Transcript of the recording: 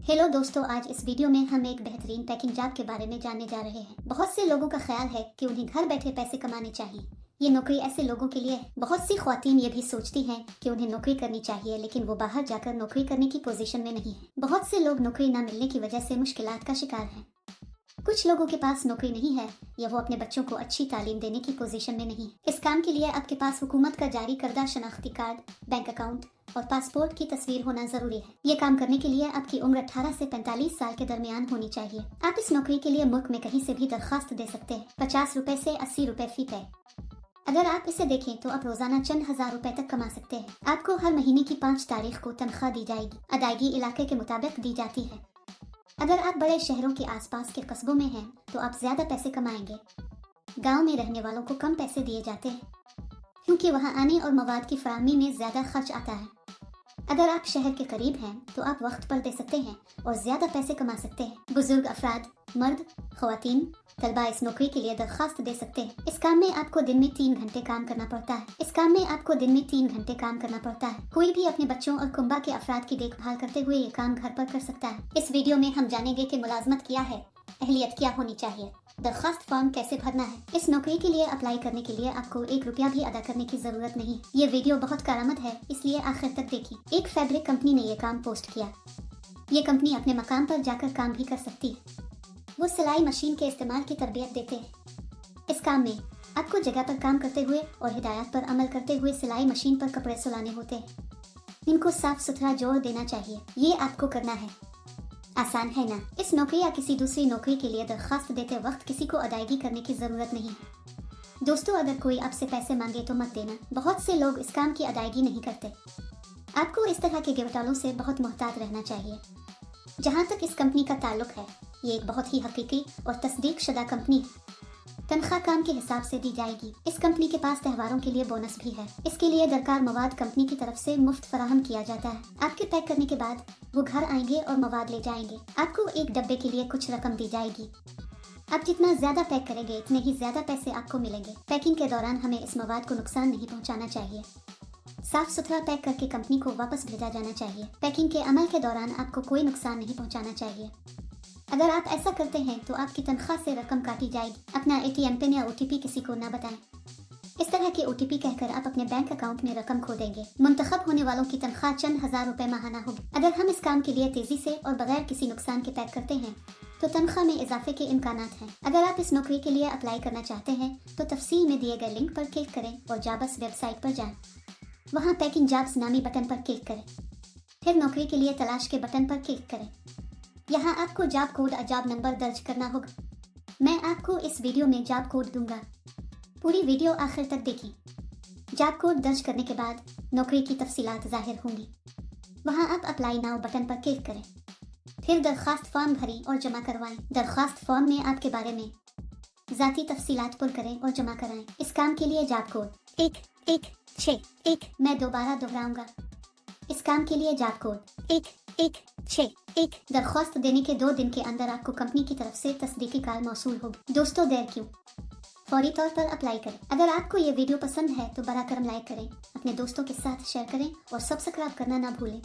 Hello दोस्तों, आज इस वीडियो में हम एक बेहतरीन पैकिंग जॉब के बारे में जानने जा रहे हैं। बहुत से लोगों का ख्याल है कि उन्हें घर बैठे पैसे कमाने चाहिए। ये नौकरी ऐसे लोगों के लिए है। बहुत सी ख्वातीन ये भी सोचती हैं कि उन्हें नौकरी करनी चाहिए, लेकिन वो बाहर जाकर नौकरी करने की पोजीशन में नहीं है। बहुत से लोग नौकरी न मिलने की वजह से मुश्किलात का शिकार हैं। कुछ लोगों के पास नौकरी नहीं है या वो अपने बच्चों को अच्छी तालीम देने की पोजीशन में नहीं है। इस काम के लिए आपके पास हुकूमत का जारी करदा शनाख्ती कार्ड, बैंक अकाउंट और पासपोर्ट की तस्वीर होना जरूरी है। ये काम करने के लिए आपकी उम्र 18 से 45 साल के दरमियान होनी चाहिए। आप इस नौकरी के लिए मुल्क में कहीं से भी दरखास्त दे सकते हैं। 50 रुपए से 80 रुपए फी पे। अगर आप इसे देखें तो आप रोजाना चंद हजार रुपए तक कमा सकते हैं। आपको हर महीने की 5 तारीख को तनख्वाह दी जाएगी। अदायगी इलाके के मुताबिक दी जाती है। अगर आप बड़े शहरों के आसपास के कस्बों में हैं तो आप ज्यादा पैसे कमाएंगे। गांव में रहने वालों को कम पैसे दिए जाते हैं क्योंकि वहां आने और मवाद की फराहमी में ज्यादा खर्च आता है। अगर आप शहर के करीब हैं तो आप वक्त पर दे सकते हैं और ज्यादा पैसे कमा सकते हैं। बुजुर्ग अफराद, मर्द, ख्वातीन, तलबा इस नौकरी के लिए दरखास्त दे सकते हैं। इस काम में आपको दिन में 3 घंटे काम करना पड़ता है। कोई भी अपने बच्चों और कुंबा के अफराद की देखभाल करते हुए ये काम घर पर कर सकता है। इस वीडियो में हम जानेंगे कि मुलाजमत क्या है, अहलियत क्या होनी चाहिए, दरखास्त फॉर्म कैसे भरना है। इस नौकरी के लिए अप्लाई करने के लिए आपको 1 रुपया भी अदा करने की जरूरत नहीं। ये वीडियो बहुत कारआमद है, इसलिए आखिर तक देखिए। एक फैब्रिक कंपनी ने ये काम पोस्ट किया। ये कंपनी अपने मकाम पर जाकर काम भी कर सकती है। वो सिलाई मशीन के इस्तेमाल की तरबियत देते हैं। इस काम में आपको जगह पर काम करते हुए और हिदायत पर अमल करते हुए सिलाई मशीन पर कपड़े सुलाने होते हैं। इनको साफ सुथरा जोड़ देना चाहिए। ये आपको करना है। आसान है ना? इस नौकरी या किसी दूसरी नौकरी के लिए दरखास्त देते वक्त किसी को अदायगी करने की जरूरत नहीं है। दोस्तों, अगर कोई आपसे पैसे मांगे तो मत देना। बहुत से लोग इस काम की अदायगी नहीं करते। आपको इस तरह के गिरफ्तारों से बहुत मुहतात रहना चाहिए। जहाँ तक इस कंपनी का ताल्लुक है, ये एक बहुत ही हकीकी और तस्दीक शुदा कंपनी है। तनख्वाह काम के हिसाब से दी जाएगी। इस कंपनी के पास त्योहारों के लिए बोनस भी है। इसके लिए दरकार मवाद कंपनी की तरफ से मुफ्त फराहम किया जाता है। आपके पैक करने के बाद वो घर आएंगे और मवाद ले जाएंगे। आपको एक डब्बे के लिए कुछ रकम दी जाएगी। आप जितना ज्यादा पैक करेंगे इतने ही ज्यादा पैसे आपको मिलेंगे। पैकिंग के दौरान हमें इस मवाद को नुकसान नहीं पहुंचाना चाहिए। साफ सुथरा पैक करके कंपनी को वापस भेजा जाना चाहिए। पैकिंग के अमल के दौरान आपको कोई नुकसान नहीं पहुंचाना चाहिए। अगर आप ऐसा करते हैं तो आपकी तनख्वाह से रकम काटी जाएगी। अपना ATM पिन या OTP किसी को ना बताएं। इस तरह के OTP कहकर आप अपने बैंक अकाउंट में रकम खो देंगे। मुंतखब होने वालों की तनख्वाह चंद हजार रुपए माहाना होगी। अगर हम इस काम के लिए तेजी से और बगैर किसी नुकसान के पैक करते हैं तो तनख्वाह में इजाफे के इम्कानात हैं। अगर आप इस नौकरी के लिए अप्लाई करना चाहते हैं तो तफसील में दिए गए लिंक पर क्लिक करें और जाबस वेबसाइट पर जाएं। वहाँ पैकिंग जॉब्स नामी बटन पर क्लिक करें। फिर नौकरी के लिए तलाश के बटन पर क्लिक करें। यहाँ आपको जॉब कोड और जॉब नंबर दर्ज करना होगा। मैं आपको इस वीडियो में जॉब कोड दूंगा। पूरी वीडियो आखिर तक देखें। जॉब कोड दर्ज करने के बाद नौकरी की तफसीलात जाहिर होंगी। वहाँ आप अप्लाई नाउ बटन पर क्लिक करें। फिर दरखास्त फॉर्म भरें और जमा करवाएं। दरखास्त फॉर्म में आपके बारे में ज़ाती तफसीलात पुर करें और जमा कराएं। इस काम के लिए जॉब कोड 1161। मैं दोबारा दोहराऊंगा। इस काम के लिए जॉब कोड 1161। दरख्वास्त देने के 2 दिन के अंदर आपको कंपनी की तरफ से तस्दीकी कॉल मौसूल होगी। दोस्तों, देर क्यों, फौरी तौर पर अप्लाई करें। अगर आपको ये वीडियो पसंद है तो बरा करम लाइक करें, अपने दोस्तों के साथ शेयर करें और सब्सक्राइब करना ना भूलें।